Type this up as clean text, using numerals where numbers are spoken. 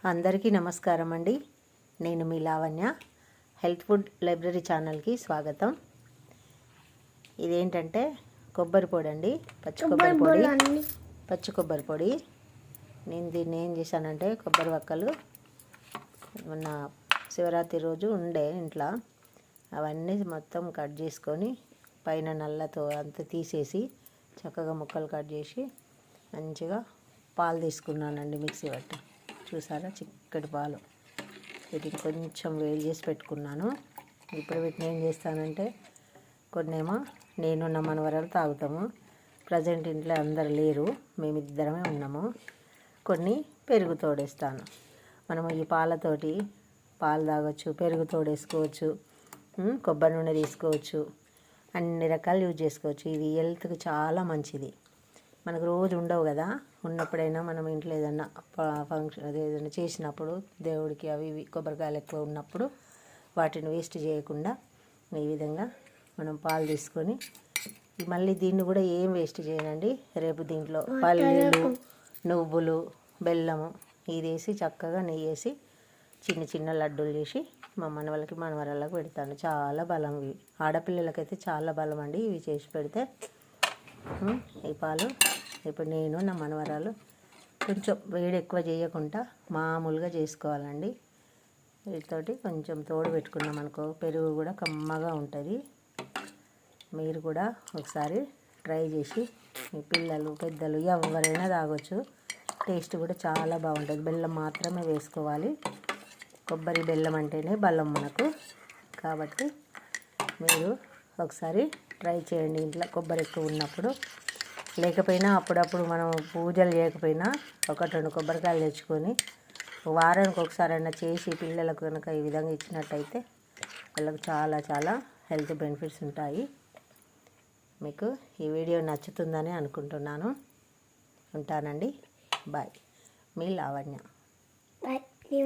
అందరికీ నమస్కారం అండి. నేను మీ లావణ్య. హెల్త్ ఫుడ్ లైబ్రరీ ఛానల్కి స్వాగతం. ఇదేంటంటే కొబ్బరి పొడి అండి, పచ్చి కొబ్బరి పొడి. నేను దీన్ని ఏం చేశానంటే కొబ్బరి వక్కలు మొన్న శివరాత్రి రోజు ఉండే ఇంట్లో, అవన్నీ మొత్తం కట్ చేసుకొని పైన నల్లతో అంతా తీసేసి చక్కగా ముక్కలు కట్ చేసి మంచిగా పాలు తీసుకున్నానండి, మిక్సీ పట్టి. చూసారా, చిక్కటి పాలు. వీటిని కొంచెం వేడి చేసి పెట్టుకున్నాను. ఇప్పుడు వీటిని ఏం చేస్తానంటే, కొన్నేమో నేను నా మనవరాలు తాగుతాము. ప్రజెంట్ ఇంట్లో అందరు లేరు, మేమిద్దరమే ఉన్నాము. కొన్ని పెరుగు తోడేస్తాను. మనము ఈ పాలతోటి పాలు తాగొచ్చు, పెరుగు తోడేసుకోవచ్చు, కొబ్బరి నూనె తీసుకోవచ్చు, అన్ని రకాలు యూజ్ చేసుకోవచ్చు. ఇది హెల్త్కి చాలా మంచిది. మనకు రోజు ఉండవు కదా, ఉన్నప్పుడైనా మనం ఇంట్లో ఏదన్నా ఫంక్షన్ ఏదైనా చేసినప్పుడు దేవుడికి అవి ఇవి కొబ్బరికాయలు ఎక్కువ ఉన్నప్పుడు వాటిని వేస్ట్ చేయకుండా ఈ విధంగా మనం పాలు తీసుకొని, మళ్ళీ దీన్ని కూడా ఏం వేస్ట్ చేయనండి. రేపు దీంట్లో పల్లీలు, నువ్వులు, బెల్లము ఇది వేసి చక్కగా నెయ్యి వేసి చిన్న చిన్న లడ్డూలు చేసి మా మనవలకి మనవరాళ్ళకి పెడతాను. చాలా బలం ఇవి. ఆడపిల్లలకైతే చాలా బలం అండి ఇవి చేసి పెడితే. ఈ పాలు ఇప్పుడు నేను నా మనవరాలు కొంచెం వేడి ఎక్కువ చేయకుండా మామూలుగా చేసుకోవాలండి. వీటితోటి కొంచెం తోడు పెట్టుకున్నాం అనుకో, పెరుగు కూడా కమ్మగా ఉంటుంది. మీరు కూడా ఒకసారి ట్రై చేసి మీ పిల్లలు పెద్దలు ఎవరైనా తాగొచ్చు. టేస్ట్ కూడా చాలా బాగుంటుంది. బెల్లం మాత్రమే వేసుకోవాలి. కొబ్బరి బెల్లం అంటేనే బలం మనకు. కాబట్టి మీరు ఒకసారి ట్రై చేయండి ఇంట్లో కొబ్బరి ఎక్కువ ఉన్నప్పుడు. లేకపోయినా అప్పుడప్పుడు మనం పూజలు చేయకపోయినా 1-2 కొబ్బరికాయలు తెచ్చుకొని వారానికి ఒకసారైనా చేసి పిల్లలకు కనుక ఈ విధంగా ఇచ్చినట్టయితే వాళ్ళకి చాలా చాలా హెల్త్ బెనిఫిట్స్ ఉంటాయి. మీకు ఈ వీడియో నచ్చుతుందని అనుకుంటున్నాను. ఉంటానండి. బాయ్. మీ లావణ్య.